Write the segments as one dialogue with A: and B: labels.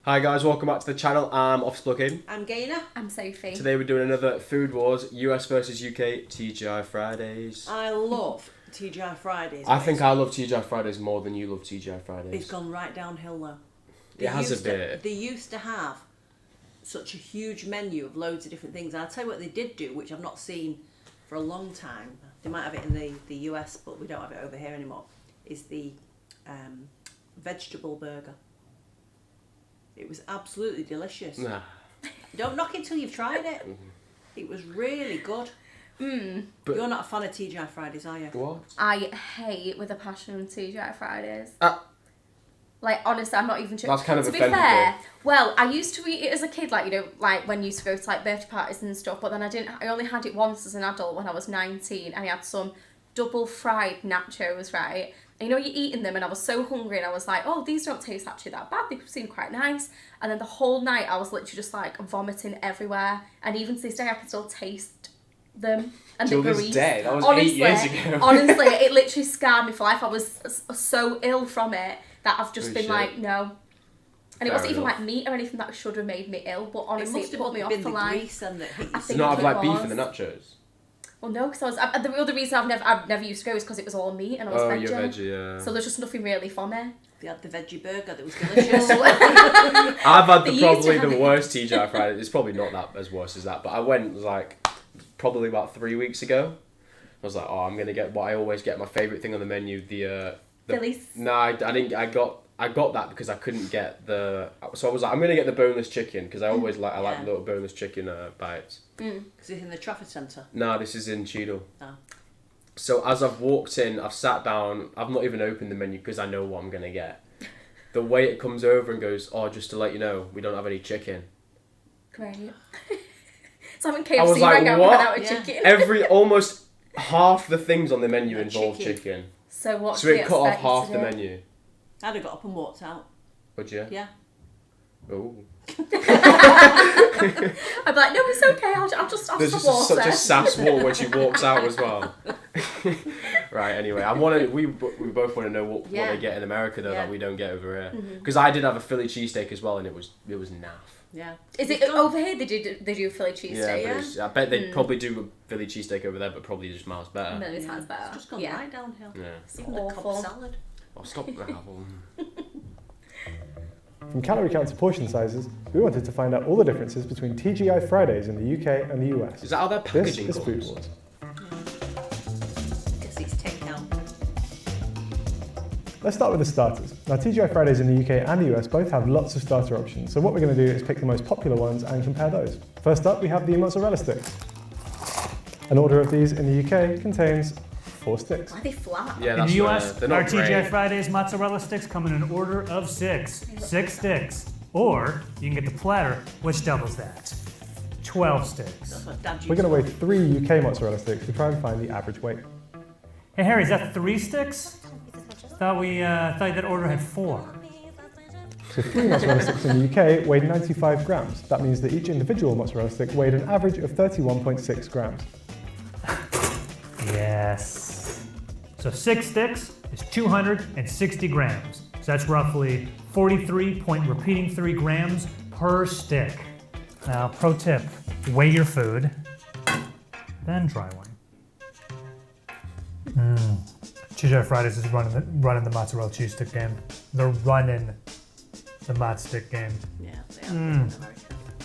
A: Hi guys, welcome back to the channel. I'm Office Bloke Aidan.
B: I'm Gaynor.
C: I'm Sophie.
A: Today we're doing another Food Wars, US versus UK, TGI Fridays.
B: I love TGI Fridays.
A: I think I love TGI Fridays more than you love TGI Fridays.
B: It's gone right downhill though.
A: It has a bit.
B: They used to have such a huge menu of loads of different things. And I'll tell you what they did do, which I've not seen for a long time. They might have it in the US, but we don't have it over here anymore, is the vegetable burger. It was absolutely delicious.
A: Nah.
B: Don't knock it till you've tried it. It was really good. But you're not a fan of TGI Fridays, are you?
A: What?
C: I hate with a passion TGI Fridays. Like, honestly, I'm not even sure.
A: That's kind of
C: to be
A: offended
C: fair,
A: me.
C: well, I used to eat it as a kid, like, you know, like when you used to go to like birthday parties and stuff, but then I only had it once as an adult when I was 19, and I had some double fried nachos, right? And you know, you're eating them, and I was so hungry, and I was like, oh, these don't taste actually that bad. They seem quite nice. And then the whole night, I was literally just like vomiting everywhere. And even to this day, I can still taste them. And
A: Till
C: the
A: this
C: grease.
A: day? That was
C: honestly,
A: 8 years ago.
C: Honestly, it literally scarred me for life. I was so ill from it that I've just been
A: shit.
C: like, no. And it
A: Fair
C: wasn't even
A: enough.
C: like meat or anything that should have made me ill, but honestly, it put me off
B: been
C: for
B: the
C: life.
B: grease and that hit
C: I
B: you.
C: think
A: Not have
C: it
A: like beef
C: was.
A: in the nachos.
C: Well, no, because the other reason I've never used to go is because it was all meat and I was veggie.
A: You're veggie, yeah.
C: So there's just nothing really for me.
B: They had the veggie burger that was delicious.
A: I've had
C: They used
A: probably
C: to have
A: the
C: it.
A: worst TGI Fridays. It's probably not that as worse as that, but I went like probably about 3 weeks ago. I was like, oh, I'm gonna get what I always get, my favourite thing on the menu, the
C: Phillies.
A: No, I didn't. I got that because I couldn't get the. So I was like, I'm gonna get the boneless chicken because I always like
B: Yeah.
A: little boneless chicken bites.
B: Is it in the Trafford Centre?
A: No, this is in Cheadle.
B: Oh.
A: So as I've walked in, I've sat down. I've not even opened the menu because I know what I'm gonna get. The way it comes over and goes, oh, just to let you know, we don't have any chicken.
C: Great. So I'm in
A: I was
C: KFC
A: like,
C: right now
A: what?
C: without a
B: Yeah.
C: chicken.
A: Almost half the things on the menu
B: No
A: involve
B: chicken.
A: chicken.
C: So what
A: So
C: do
A: it
C: you
A: cut off
C: expect
A: half
C: to
A: the
C: do?
A: menu.
B: I'd have got up and walked out.
A: Would you?
B: Yeah.
A: Oh.
C: I'd be like, no, it's okay. I'll just have
A: There's
C: some
A: just
C: water.
A: such a sass wall when she walks out as well. Right. Anyway, we both want to know what
B: Yeah.
A: they get in America though
B: Yeah.
A: that we don't get over here. Because I did have a Philly cheesesteak as well, and it was naff.
B: Yeah.
C: Is it over here? They do Philly cheesesteak.
A: Yeah, but
B: yeah?
A: I bet they probably do a Philly cheesesteak over there, but probably just miles better.
C: No, it sounds better.
B: It's just gone
C: yeah.
B: right downhill.
A: Yeah.
B: Even the
C: Awful.
B: Cobb salad.
A: Oh, stop that.
D: From calorie count to portion sizes, we wanted to find out all the differences between TGI Fridays in the UK and the US.
A: Is that how their
D: This
A: packaging
D: is Food
A: comes?
D: Wars.
B: Guess it's takeout.
D: Let's start with the starters. Now TGI Fridays in the UK and the US both have lots of starter options, so what we're going to do is pick the most popular ones and compare those. First up we have the mozzarella sticks. An order of these in the UK contains 4 sticks.
C: Why are they flat?
A: Yeah,
E: In
A: that's
E: the
A: where
E: US,
A: they're
E: our
A: not
E: TGI
A: great.
E: Fridays mozzarella sticks come in an order of 6. 6 sticks. Or you can get the platter, which doubles that. 12 sticks.
B: That's what Dad used
D: We're going to
B: to
D: weigh 3 UK mozzarella sticks to try and find the average weight.
E: Hey Harry, is that 3 sticks? Thought that order had 4.
D: So 3 mozzarella sticks in the UK weighed 95 grams. That means that each individual mozzarella stick weighed an average of 31.6 grams.
E: Yes. So 6 sticks is 260 grams. So that's roughly 43.3 grams per stick. Now, pro tip, weigh your food, then try one. TGI Fridays is running the mozzarella cheese stick game. They're running the mod stick game.
B: Yeah, they are in America.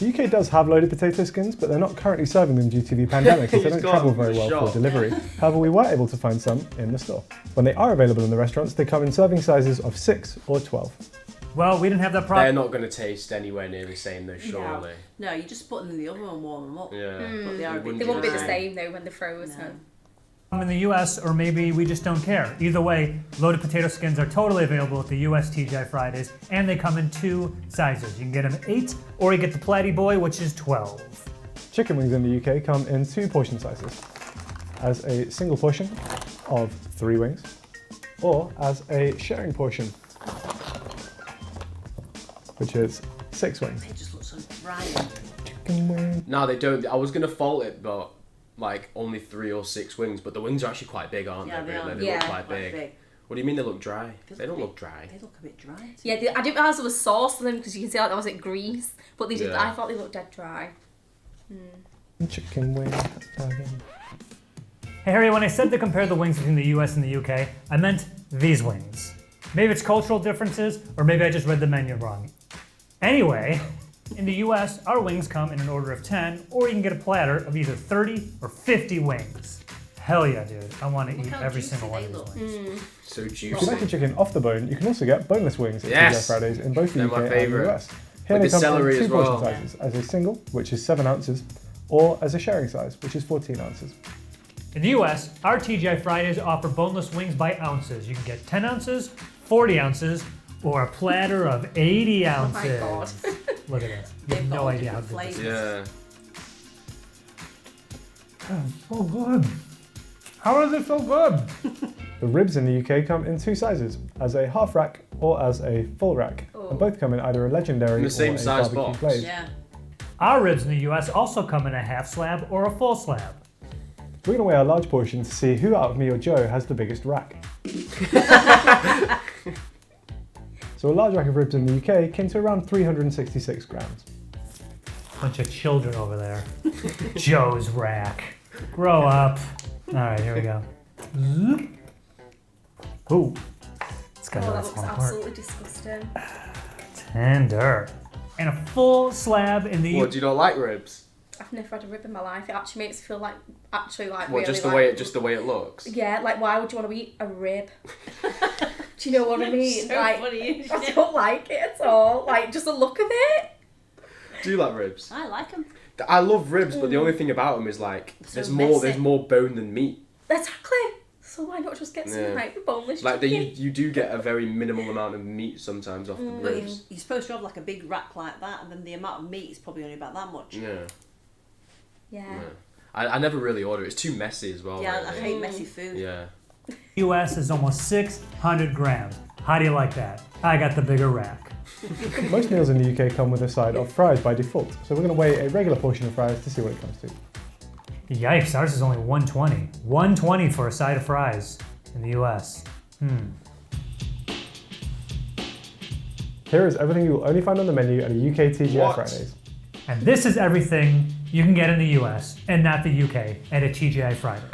D: The UK does have loaded potato skins, but they're not currently serving them due to the pandemic as they
A: He's
D: don't travel
A: gone.
D: very well
A: Shot.
D: for delivery. However, we were able to find some in the store. When they are available in the restaurants, they come in serving sizes of 6 or 12.
E: Well, we didn't have that
A: They're
E: problem.
A: not going to taste anywhere near the same though, surely.
B: No, you just put them in the oven and warm them up.
A: Yeah.
B: But they are a bit
C: They won't be the
B: dry.
C: same though when they're frozen.
B: No.
E: In the US, or maybe we just don't care. Either way, loaded potato skins are totally available at the US TGI Fridays, and they come in 2 sizes. You can get them 8, or you get the Platty Boy, which is 12.
D: Chicken wings in the UK come in 2 portion sizes. As a single portion of 3 wings, or as a sharing portion, which is 6 wings.
B: They just look so dry.
D: Chicken wing.
A: No, they don't. I was going to fault it, but like only 3 or 6 wings, but the wings are actually quite big, aren't
B: Yeah,
A: they?
B: they are.
A: Really? They
C: Yeah.
A: look quite big. What do you mean they look dry? They don't look dry.
B: They look a bit dry.
C: Yeah, I didn't realise there was sauce on them because you can see like there was grease, but they did.
A: Yeah.
C: I thought they looked dead dry.
D: Chicken wing.
E: Hey Harry, when I said to compare the wings between the US and the UK, I meant these wings. Maybe it's cultural differences, or maybe I just read the menu wrong. Anyway, in the US, our wings come in an order of 10, or you can get a platter of either 30 or 50 wings. Hell yeah, dude. I want to eat every single one of these wings.
A: So
D: If you
A: juicy.
D: like your chicken off the bone, you can also get boneless wings at
A: Yes!
D: TGI Fridays in both the
A: They're
D: UK
A: my
D: and the
A: favourite.
D: US. Here
A: With
D: they
A: the
D: come
A: celery
D: in two
A: as well.
D: portion sizes, as a single, which is 7 ounces, or as a sharing size, which is 14 ounces.
E: In the US, our TGI Fridays offer boneless wings by ounces. You can get 10 ounces, 40 ounces, or a platter of 80 ounces.
C: my God.
E: Look at this. You
B: They've
E: have
B: got
E: no
B: all
E: idea how
B: different
E: good this is.
B: flavours.
A: Yeah.
E: So good. How is it so good?
D: The ribs in the UK come in 2 sizes, as a half rack or as a full rack, and both come in either a legendary
A: In the same
D: or a
A: size
D: barbecue
A: box.
D: glaze.
B: Yeah.
E: Our ribs in the US also come in a half slab or a full slab.
D: We're going to weigh a large portion to see who out of me or Joe has the biggest rack. So a large rack of ribs in the UK came to around 366 grams.
E: Bunch of children over there. Joe's rack. Grow up. All right, here we go. Zoop. Ooh. It's got
C: Oh,
E: a
C: that
E: nice
C: looks
E: small part.
C: absolutely disgusting.
E: Tender. And a full slab in the
A: What, do you not like ribs?
C: I've never had a rib in my life. It actually makes me feel like
A: What,
C: really
A: just the
C: like,
A: way it looks?
C: Yeah, like why would you want to eat a rib? Do you know what I mean?
B: So
C: like,
B: funny, isn't
C: I
B: it?
C: don't like it at all. Like just the look of it.
A: Do you like ribs?
B: I like them.
A: I love ribs, but the only thing about them is like
B: So
A: there's
B: messy.
A: more bone than meat.
C: Exactly. So why not just get some
A: Yeah.
C: like boneless
A: Like
C: chicken?
A: you do get a very minimal amount of meat sometimes off the
B: But
A: ribs.
B: you're supposed to have like a big rack like that, and then the amount of meat is probably only about that much.
A: Yeah.
C: Yeah.
A: Yeah. I never really order. It's too messy as well.
B: Yeah,
A: really.
B: I hate messy food.
A: Yeah.
E: US is almost 600 grams. How do you like that? I got the bigger rack.
D: Most meals in the UK come with a side of fries by default, so we're going to weigh a regular portion of fries to see what it comes to.
E: Yikes, ours is only 120. 120 for a side of fries in the US.
D: Here is everything you will only find on the menu at a UK TGI
A: What?
D: Fridays.
E: And this is everything you can get in the US and not the UK at a TGI Fridays.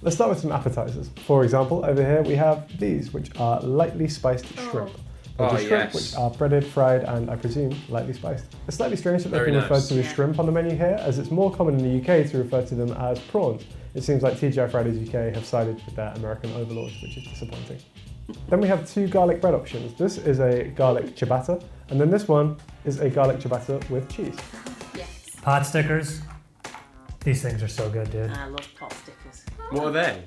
D: Let's start with some appetizers. For example, over here we have these, which are lightly spiced shrimp.
A: Oh,
D: Those are shrimp,
A: yes.
D: which are breaded, fried, and I presume lightly spiced. It's slightly strange that they've
A: Very
D: been
A: nice.
D: referred to as
B: Yeah.
D: shrimp on the menu here, as it's more common in the UK to refer to them as prawns. It seems like TGI Fridays UK have sided with their American overlords, which is disappointing. Then we have 2 garlic bread options. This is a garlic ciabatta, and then this one is a garlic ciabatta with cheese.
C: Yes.
E: Pot stickers. These things are so good, dude.
B: I love pot stickers.
A: What are they?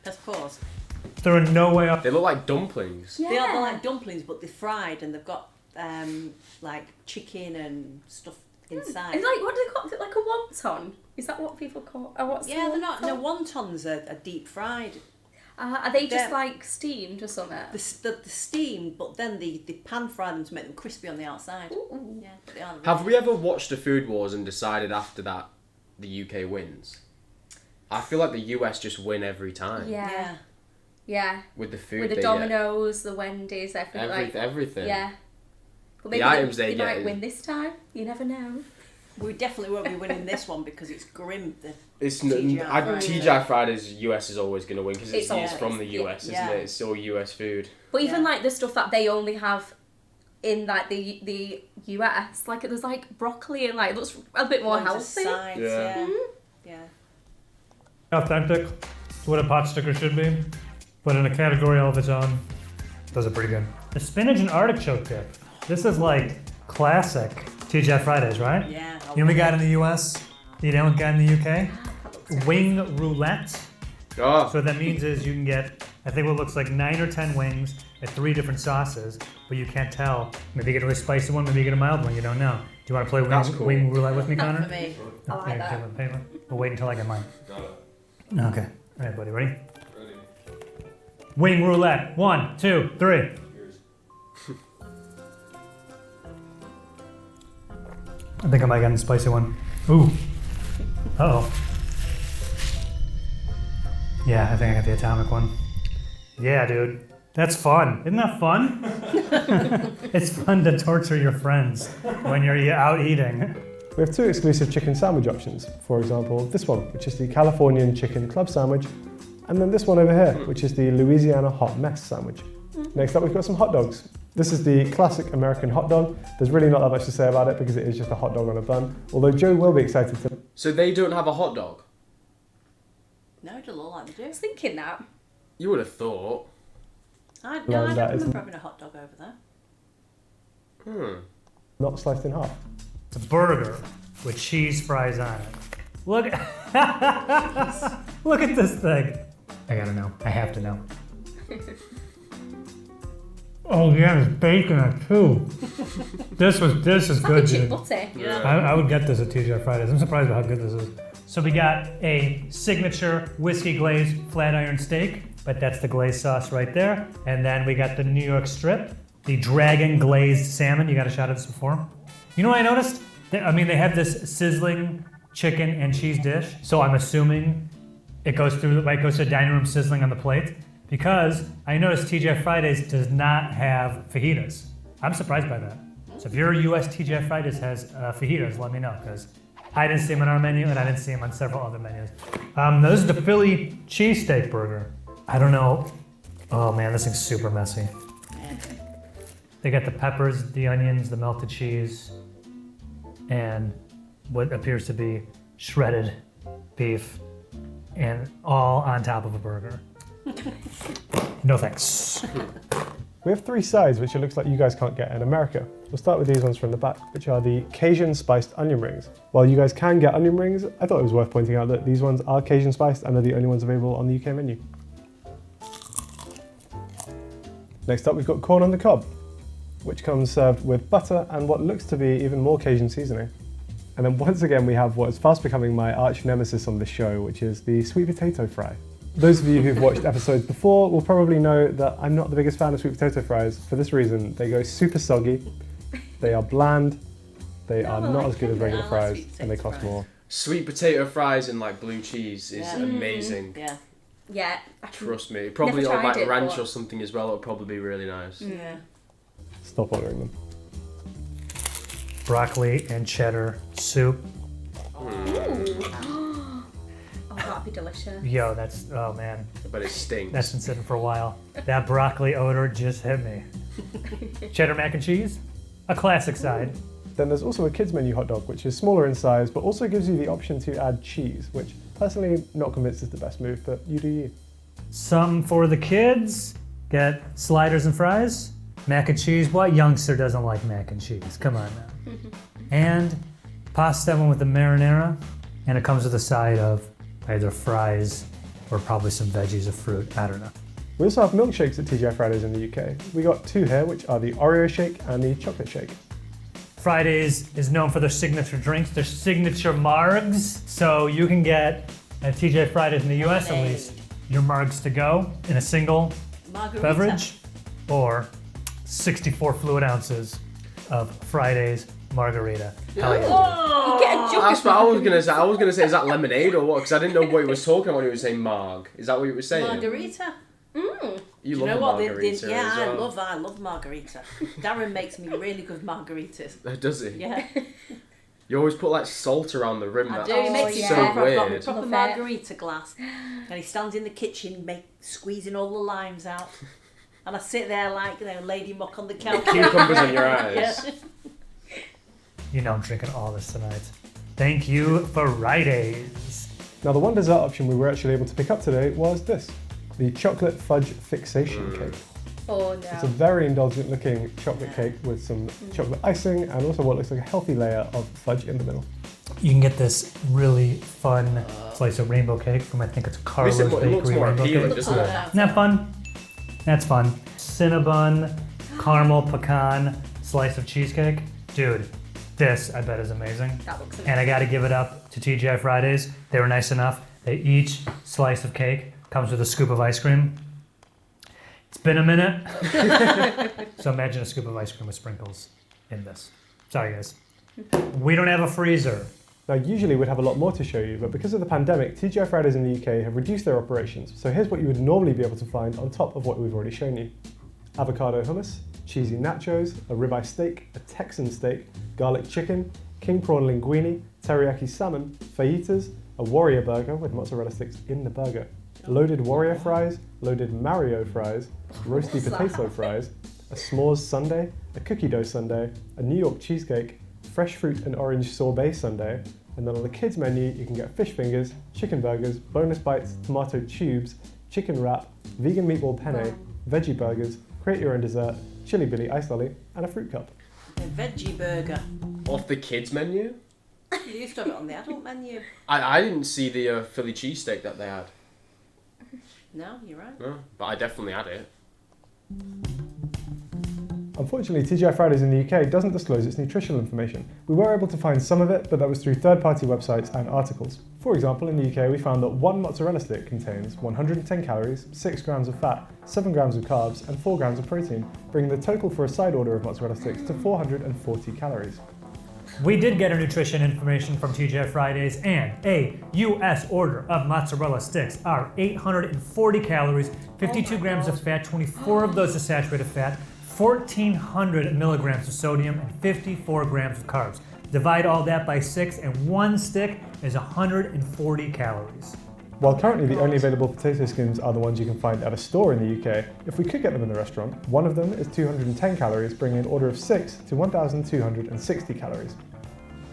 B: Let's pause.
E: There are no way up.
A: They look like dumplings.
C: Yeah.
B: They're like dumplings, but they're fried and they've got like chicken and stuff inside.
C: It's like what do they call it? Is it like a wonton? Is that what people call? What's
B: Yeah,
C: the
B: they're not. No,
C: wonton?
B: wontons are deep fried.
C: Are they just
B: They're-
C: like steamed or something?
B: The steamed, but then they pan fry them to make them crispy on the outside.
C: Ooh.
B: Yeah, but they are.
A: Have we ever watched a Food Wars and decided after that the UK wins? I feel like the US just win every time
C: Yeah.
B: Yeah.
C: Yeah.
A: with the food
C: With the
A: they
C: Domino's, the Wendy's,
A: get.
C: everything.
A: Everything.
C: Yeah. But
A: The
C: maybe
A: items they
C: they
A: get
C: might
A: is-
C: win this time. You never know.
B: We definitely won't be winning this one because it's grim.
A: It's
B: TGI Fridays.
A: TGI Fridays. US is always going to win because it's
C: It's
A: from the
C: always-
A: US, isn't
B: yeah.
A: it? It's all US food.
C: But even
B: Yeah.
C: like the stuff that they only have in like the US, like there's like broccoli and like looks a bit more
B: Loads of
C: healthy.
B: sides,
A: Yeah.
B: yeah.
E: Authentic. It's what a pot sticker should be, but in a category all of its own. Those are pretty good. The spinach and artichoke dip. This is like classic TGI Fridays, right?
B: Yeah.
E: You know what we got in the US? You know what we got in the UK?
C: That looks
E: Wing roulette.
A: Oh,
E: So what that means is you can get, I think what looks like 9 or 10 wings at 3 different sauces, but you can't tell. Maybe you get a really spicy one, maybe you get a mild one, you don't know. Do you want to play
A: That's cool.
E: wing roulette with me,
B: Not
E: Connor?
B: for me.
C: I like
E: Here,
C: that.
E: give me paper. We'll wait until I get mine. Okay. All right, buddy, ready? Wing roulette. 1, 2, 3. I think I might get the spicy one. Ooh. Uh-oh. Yeah, I think I got the atomic one. Yeah, dude. That's fun. Isn't that fun? It's fun to torture your friends when you're out eating.
D: We have 2 exclusive chicken sandwich options. For example, this one, which is the Californian Chicken Club Sandwich, and then this one over here, which is the Louisiana Hot Mess Sandwich. Next up, we've got some hot dogs. This is the classic American hot dog. There's really not that much to say about it because it is just a hot dog on a bun, although Joe will be excited to...
A: So they don't have a hot dog?
B: No, it doesn't look like they do.
C: I was thinking that.
A: You would have thought.
B: I
D: No,
B: don't
D: that isn't-
B: remember having a hot dog over there.
D: Not sliced in half.
E: It's a burger with cheese fries on it. Look at this thing. I gotta know. I have to know. Oh yeah, there's bacon in it too. This is good, dude.
C: Butty.
B: Yeah.
E: I would get this at TGI Fridays. I'm surprised about how good this is. So we got a signature whiskey glazed flat iron steak, but that's the glazed sauce right there. And then we got the New York strip, the dragon glazed salmon. You got a shot of this before? You know what I noticed? They have this sizzling chicken and cheese dish. So I'm assuming it goes to the dining room sizzling on the plate, because I noticed TGI Fridays does not have fajitas. I'm surprised by that. So if your US TGI Fridays has fajitas, let me know, because I didn't see them on our menu and I didn't see them on several other menus. Now this is the Philly cheesesteak burger. I don't know. Oh man, this thing's super messy. They got the peppers, the onions, the melted cheese, and what appears to be shredded beef, and all on top of a burger. No thanks.
D: We have 3 sides, which it looks like you guys can't get in America. We'll start with these ones from the back, which are the Cajun spiced onion rings. While you guys can get onion rings, I thought it was worth pointing out that these ones are Cajun spiced and are the only ones available on the UK menu. Next up, we've got corn on the cob, which comes served with butter and what looks to be even more Cajun seasoning. And then once again, we have what is fast becoming my arch nemesis on this show, which is the sweet potato fry. Those of you who've watched episodes before will probably know that I'm not the biggest fan of sweet potato fries for this reason. They go super soggy, they are bland, they are not as good as regular fries, and they cost more.
A: Sweet potato fries and like blue cheese is amazing.
B: Yeah.
C: Yeah.
A: Trust me. Probably
C: Never
A: on like
C: tried it,
A: ranch
C: but-
A: or something as well. It'll probably be really nice.
B: Yeah.
D: Stop ordering them.
E: Broccoli and cheddar soup.
C: Oh, that'd be delicious.
E: Yo, that's, oh man,
A: But it stinks.
E: that's been sitting for a while. That broccoli odor just hit me. Cheddar mac and cheese, a classic side.
D: Then there's also a kids menu hot dog, which is smaller in size, but also gives you the option to add cheese, which personally not convinced is the best move, but you do you.
E: Some for the kids, get sliders and fries. Mac and cheese, what youngster doesn't like mac and cheese? Come on now. And pasta one with the marinara, and it comes with a side of either fries or probably some veggies or fruit, I don't know.
D: We also have milkshakes at TGI Fridays in the UK. We got 2 here, which are the Oreo shake and the chocolate shake.
E: Fridays is known for their signature drinks, their signature margs. So you can get at TGI Fridays in the US at least, your margs to go in a single
B: Margarita.
E: beverage or 64 fluid ounces of Fridays margarita. Hell yeah.
C: You get a jug
A: That's
C: of
A: what I was gonna say. I was gonna say, is that lemonade or what? Because I didn't know what he was talking about when he was saying marg. Is that what he was saying?
B: Margarita.
A: You
B: Do you
A: love
B: know
A: a
B: what?
A: margarita
B: Yeah,
A: as well.
B: I love margarita. Darren makes me really good margaritas.
A: Does he?
B: Yeah,
A: You always put like salt around the rim.
B: I
A: That's
B: do. He makes
C: yeah.
B: it
A: so
B: proper. I've got my
A: weird.
B: proper
C: Love it.
B: margarita glass, and he stands in the kitchen, squeezing all the limes out, and I sit there like Lady Muck on the couch.
A: Cucumbers in your eyes.
B: Yeah.
E: You know I'm drinking all this tonight. Thank you for Fridays.
D: Now the one dessert option we were actually able to pick up today was this, the chocolate fudge fixation cake.
C: Oh
D: It's a
C: no.
D: very indulgent looking chocolate cake with some chocolate icing and also what looks like a healthy layer of fudge in the middle.
E: You can get this really fun slice of rainbow cake from I think it's
A: At
E: Carla's
A: least it looks
E: Bakery
A: more
E: rainbow
A: appealing,
E: cake.
A: doesn't it?
E: Isn't that fun? That's fun. Cinnabon, caramel pecan, slice of cheesecake. Dude, this I bet is amazing.
C: That looks amazing.
E: And I gotta give it up to TGI Fridays. They were nice enough. Each slice of cake comes with a scoop of ice cream. It's been a minute. So imagine a scoop of ice cream with sprinkles in this. Sorry guys. We don't have a freezer.
D: Now usually we'd have a lot more to show you, but because of the pandemic, TGI Fridays in the UK have reduced their operations, so here's what you would normally be able to find on top of what we've already shown you. Avocado hummus, cheesy nachos, a ribeye steak, a Texan steak, garlic chicken, king prawn linguine, teriyaki salmon, fajitas, a warrior burger with mozzarella sticks in the burger, loaded warrior fries, loaded Mario fries, roasty potato fries, a s'mores sundae, a cookie dough sundae, a New York cheesecake, fresh fruit and orange sorbet sundae, and then on the kids menu you can get fish fingers, chicken burgers, bonus bites, tomato tubes, chicken wrap, vegan meatball penne, veggie burgers, create your own dessert, chili billy ice lolly, and a fruit cup.
B: A veggie burger.
A: Off the kids menu?
B: You used to have it on the adult menu.
A: I didn't see the Philly cheesesteak that they had.
B: No, you're right.
A: No, but I definitely had it.
D: Unfortunately, TGI Fridays in the UK doesn't disclose its nutritional information. We were able to find some of it, but that was through third-party websites and articles. For example, in the UK, we found that one mozzarella stick contains 110 calories, 6 grams of fat, 7 grams of carbs, and 4 grams of protein, bringing the total for a side order of mozzarella sticks to 440 calories.
E: We did get our nutrition information from TGI Fridays, and a US order of mozzarella sticks are 840 calories, 52 grams of fat, 24 of those are saturated fat, 1,400 milligrams of sodium, and 54 grams of carbs. Divide all that by 6, and one stick is 140 calories.
D: While currently the only available potato skins are the ones you can find at a store in the UK, if we could get them in the restaurant, one of them is 210 calories, bringing an order of 6 to 1,260 calories.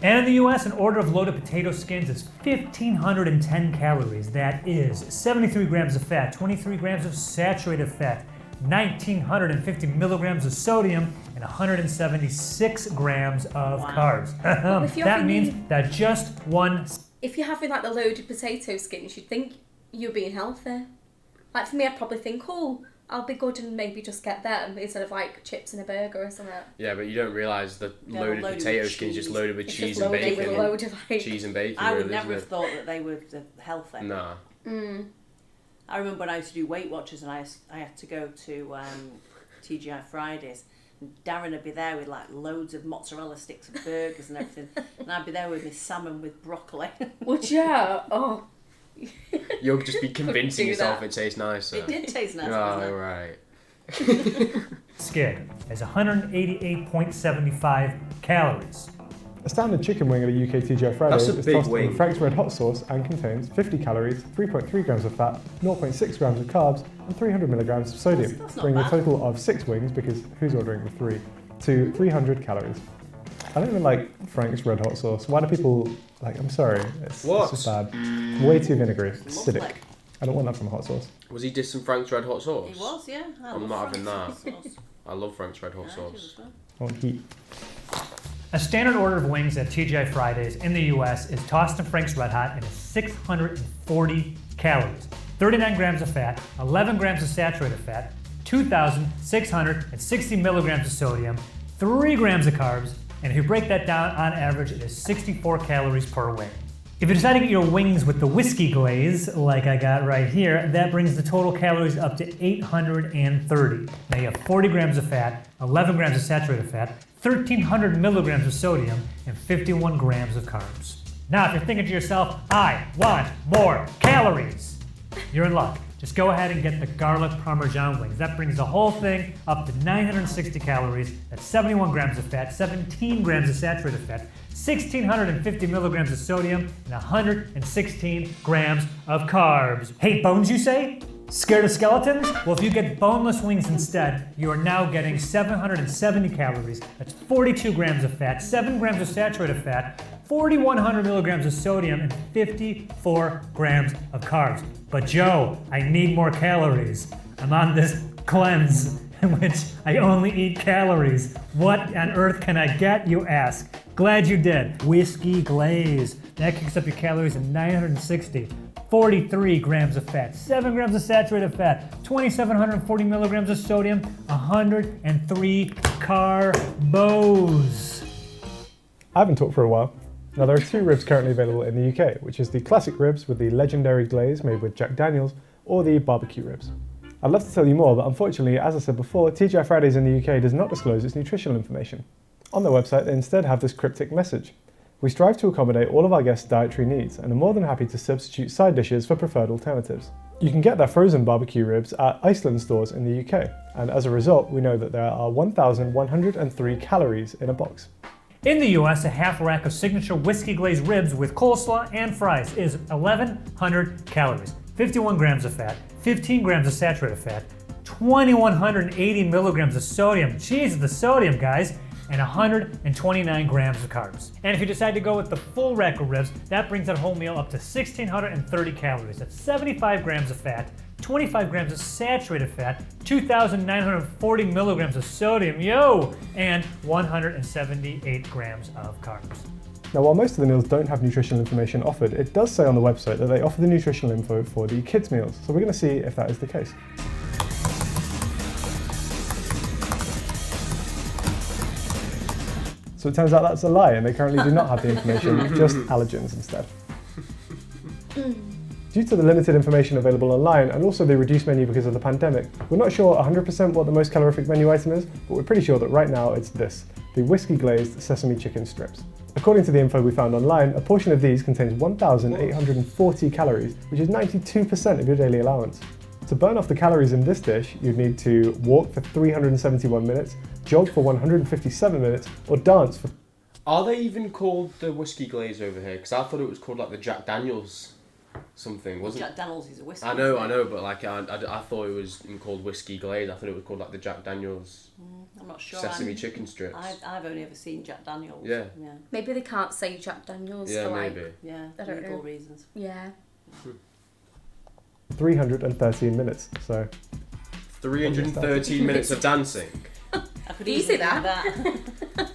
E: And in the US, an order of loaded potato skins is 1,510 calories. That is 73 grams of fat, 23 grams of saturated fat, 1,950 milligrams of sodium, and 176 grams of carbs. That means that just one...
C: If you're having like the loaded potato skins, you'd think you're being healthy. Like for me, I'd probably think, oh, I'll be good and maybe just get them instead of like chips and a burger or something.
A: Yeah, but you don't realise the loaded potato skin's just loaded with cheese and
C: With
A: bacon.
C: a load of, like...
A: Cheese and bacon.
B: I would
A: really,
B: never
A: isn't
B: have thought that they were healthy.
A: it? Nah.
B: I remember when I used to do Weight Watchers and I had to go to TGI Fridays. And Darren would be there with like loads of mozzarella sticks and burgers and everything. And I'd be there with my salmon with broccoli.
C: Would you? Oh.
A: You'll just be convincing
C: do
A: yourself
C: that.
A: it tastes nicer.
B: It did taste nice.
A: Oh,
B: wasn't it?
A: right.
E: Skin is 188.75 calories.
D: A standard chicken wing at a UK TGI Fridays
A: That's a
D: is
A: big
D: tossed
A: wing.
D: in Frank's Red Hot sauce and contains 50 calories, 3.3 grams of fat, 0.6 grams of carbs, and 300 milligrams of sodium,
B: That's not
D: bringing a
B: bad.
D: total of 6 wings, because who's ordering the 3, to 300 calories. I don't even like Frank's Red Hot sauce. Why do people, like, I'm sorry, it's just bad. Way too vinegary, acidic.
B: Lovely.
D: I don't want that from a hot sauce.
A: Was he dissing Frank's Red Hot Sauce?
B: It was, yeah.
A: I'm not having that.
B: Sauce.
A: I love Frank's Red Hot
B: Yeah, I do
A: Sauce.
B: as well.
D: I want heat.
E: A standard order of wings at TGI Fridays in the US is tossed in Frank's Red Hot and is 640 calories, 39 grams of fat, 11 grams of saturated fat, 2,660 milligrams of sodium, 3 grams of carbs, and if you break that down on average, it is 64 calories per wing. If you decide to get your wings with the whiskey glaze, like I got right here, that brings the total calories up to 830. Now you have 40 grams of fat, 11 grams of saturated fat, 1,300 milligrams of sodium, and 51 grams of carbs. Now, if you're thinking to yourself, I want more calories, you're in luck. Just go ahead and get the garlic parmesan wings. That brings the whole thing up to 960 calories. That's 71 grams of fat, 17 grams of saturated fat, 1,650 milligrams of sodium, and 116 grams of carbs. Hate bones, you say? Scared of skeletons? Well, if you get boneless wings instead, you are now getting 770 calories. That's 42 grams of fat, 7 grams of saturated fat, 4,100 milligrams of sodium, and 54 grams of carbs. But Joe, I need more calories. I'm on this cleanse in which I only eat calories. What on earth can I get, you ask? Glad you did. Whiskey glaze. That kicks up your calories to 960. 43 grams of fat, 7 grams of saturated fat, 2,740 milligrams of sodium, 103 carbs.
D: I haven't talked for a while. Now there are 2 ribs currently available in the UK, which is the classic ribs with the legendary glaze made with Jack Daniels, or the barbecue ribs. I'd love to tell you more, but unfortunately, as I said before, TGI Fridays in the UK does not disclose its nutritional information. On their website, they instead have this cryptic message. We strive to accommodate all of our guests' dietary needs and are more than happy to substitute side dishes for preferred alternatives. You can get their frozen barbecue ribs at Iceland stores in the UK, and as a result, we know that there are 1,103 calories in a box.
E: In the US, a half rack of signature whiskey glazed ribs with coleslaw and fries is 1,100 calories, 51 grams of fat, 15 grams of saturated fat, 2,180 milligrams of sodium, jeez, the sodium, guys, and 129 grams of carbs. And if you decide to go with the full rack of ribs, that brings that whole meal up to 1,630 calories. That's 75 grams of fat, 25 grams of saturated fat, 2,940 milligrams of sodium, and 178 grams of carbs.
D: Now, while most of the meals don't have nutritional information offered, it does say on the website that they offer the nutritional info for the kids' meals, so we're going to see if that is the case. So it turns out that's a lie, and they currently do not have the information, just allergens instead. Due to the limited information available online and also the reduced menu because of the pandemic, we're not sure 100% what the most calorific menu item is, but we're pretty sure that right now it's this, the whiskey glazed sesame chicken strips. According to the info we found online, a portion of these contains 1,840 calories, which is 92% of your daily allowance. To burn off the calories in this dish, you'd need to walk for 371 minutes, jog for 157 minutes, or dance for...
A: Are they even called the whiskey glaze over here? Because I thought it was called like the Jack Daniels something, wasn't it?
B: Jack Daniels is a whiskey.
A: I know, but like I thought it was called whiskey glaze. I thought it was called like the Jack Daniels
B: I'm not sure.
A: sesame chicken strips.
B: I've only ever seen Jack Daniels.
A: Yeah.
C: Maybe they can't say Jack Daniels
A: Yeah,
C: for like...
A: maybe.
B: Yeah,
C: I don't
B: legal
C: know.
B: reasons.
C: Yeah.
D: 313 minutes, so...
A: 313 minutes of dancing.
B: I could
C: Easy
B: easily do
C: that.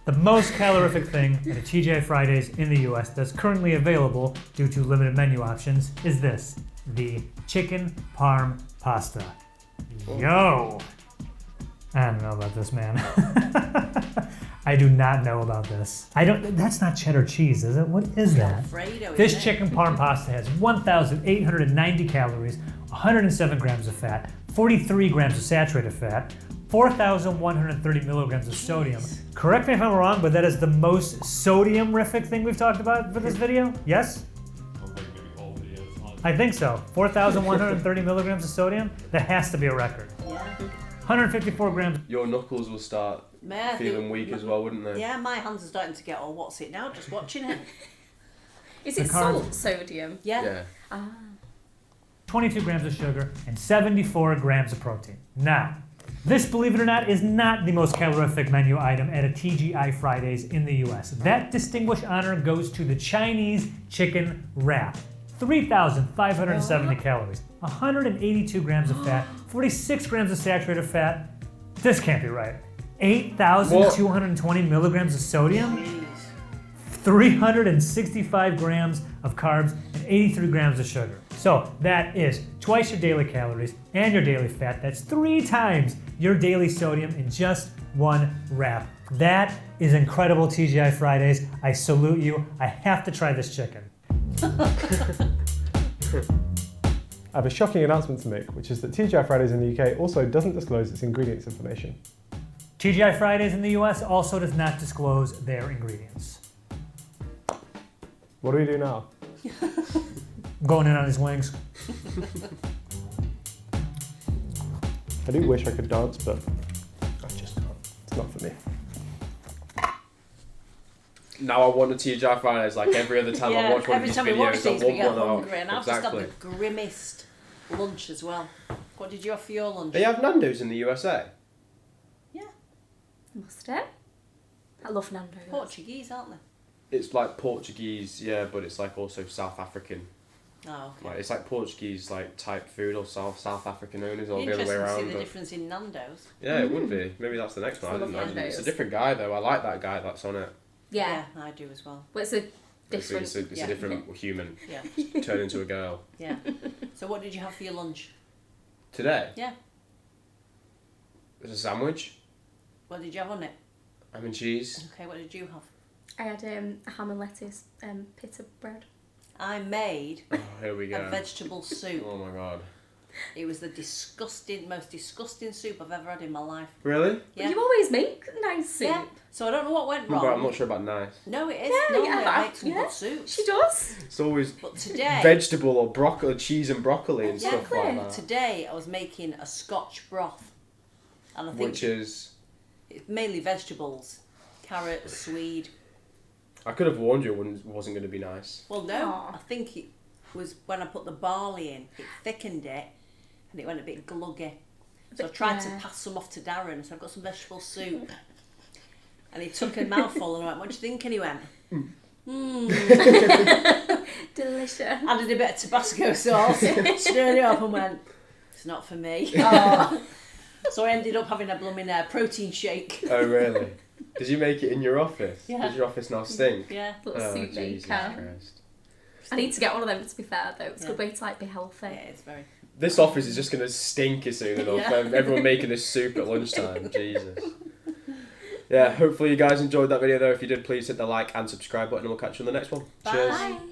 E: The most calorific thing at a TGI Fridays in the US that's currently available due to limited menu options is this, the chicken parm pasta. Yo! I don't know about this, man. I do not know about this. That's not cheddar cheese, is it? What is that?
B: Alfredo,
E: This
B: isn't it?
E: chicken parm pasta has 1,890 calories, 107 grams of fat, 43 grams of saturated fat, 4,130 milligrams of sodium. Correct me if I'm wrong, but that is the most sodium-rific thing we've talked about for this video? Yes? I think so. 4,130 milligrams of sodium? That has to be a record.
B: Yeah.
E: 154 grams.
A: Your knuckles will start
B: Yeah,
A: feeling weak as well, wouldn't they?
B: Yeah, my hands are starting to get all what's it now, just watching it.
C: Is it
E: The carbs-
C: salt sodium?
B: Yeah.
A: Yeah.
E: 22 grams of sugar, and 74 grams of protein. Now, this, believe it or not, is not the most calorific menu item at a TGI Fridays in the US. That distinguished honor goes to the Chinese chicken wrap. 3,570 calories, 182 grams of fat, 46 grams of saturated fat. This can't be right. 8,220 milligrams of sodium,
B: Jeez.
E: 365 grams of carbs, and 83 grams of sugar. So that is twice your daily calories and your daily fat. That's 3 times your daily sodium in just one wrap. That is incredible, TGI Fridays. I salute you. I have to try this chicken.
D: I have a shocking announcement to make, which is that TGI Fridays in the UK also doesn't disclose its ingredients information.
E: TGI Fridays in the US also does not disclose their ingredients.
D: What do we do now?
E: I'm going in on his wings.
D: I do wish I could dance, but I just can't. It's not for me.
A: Now I want a TGI Fridays like every other time I watch one of
B: every
A: these
B: time we watch
A: videos. I
B: these, we
A: want
B: get
A: one out.
B: hungry, and I've just
A: Exactly.
B: had the grimmest lunch as well. What did you have for your lunch?
A: They have Nando's in the USA.
B: Yeah,
C: Must it? I love Nando's.
B: Portuguese, aren't they?
A: It's like Portuguese, yeah, but it's like also South African.
B: Oh, okay.
A: Like it's like Portuguese like type food or South African owners or the other
B: Interesting
A: way
B: to
A: around.
B: see the
A: but-
B: difference in Nando's.
A: Yeah, it would be. Maybe that's the next one. I
C: Full
A: didn't
C: of
A: imagine. It's a
C: Nando's.
A: different guy though. I like that guy that's on it.
C: Yeah.
B: I do as well.
C: Well, it's a
A: It's
C: different...
A: a
B: Yeah.
A: different human
B: Yeah,
A: turned into a girl.
B: yeah. So what did you have for your lunch?
A: Today,
B: Yeah.
A: it's a sandwich,
B: What did you have on it?
A: ham and cheese.
B: Okay, what did you have?
C: I had ham and lettuce, pita bread.
B: I made
A: Oh, here we
B: a
A: go.
B: vegetable soup.
A: Oh my god.
B: It was the most disgusting soup I've ever had in my life.
A: Really?
B: Yeah.
C: You always make nice soup.
B: Yeah. So I don't know what went
A: But I'm
B: wrong.
A: not sure about nice.
B: No, it is.
C: Yeah,
B: No,
C: yeah,
B: I make some good soups.
C: She does.
A: It's always
B: But today,
A: vegetable or broccoli, cheese and broccoli and stuff
C: Exactly.
A: like that.
B: today I was making a Scotch broth, and I think
A: Which is...
B: it's mainly vegetables, carrots, swede.
A: I could have warned you it wasn't going to be nice.
B: Well, no,
C: Aw.
B: I think it was when I put the barley in, it thickened it, and it went a bit gluggy. So I tried to pass some off to Darren, so I've got some vegetable soup. And he took a mouthful and I went, what do you think? And he went,
C: Delicious.
B: added a bit of Tabasco sauce, stirred it up and went, it's not for me.
C: Oh.
B: So I ended up having a blooming protein shake.
A: Oh, really? Did you make it in your office?
B: Yeah.
A: Does your office now stink?
B: Yeah.
C: Little
A: Oh,
C: soup
A: Jesus
C: maker.
A: Christ.
C: I need to get one of them, to be fair, though. It's a good
B: Yeah.
C: way to, like, be healthy.
B: Yeah, it's very...
A: This office is just going to stink soon enough.
B: Yeah.
A: Everyone making this soup at lunchtime. Jesus. Yeah, hopefully you guys enjoyed that video though. If you did, please hit the like and subscribe button and we'll catch you on the next one.
B: Bye.
A: Cheers.
C: Bye.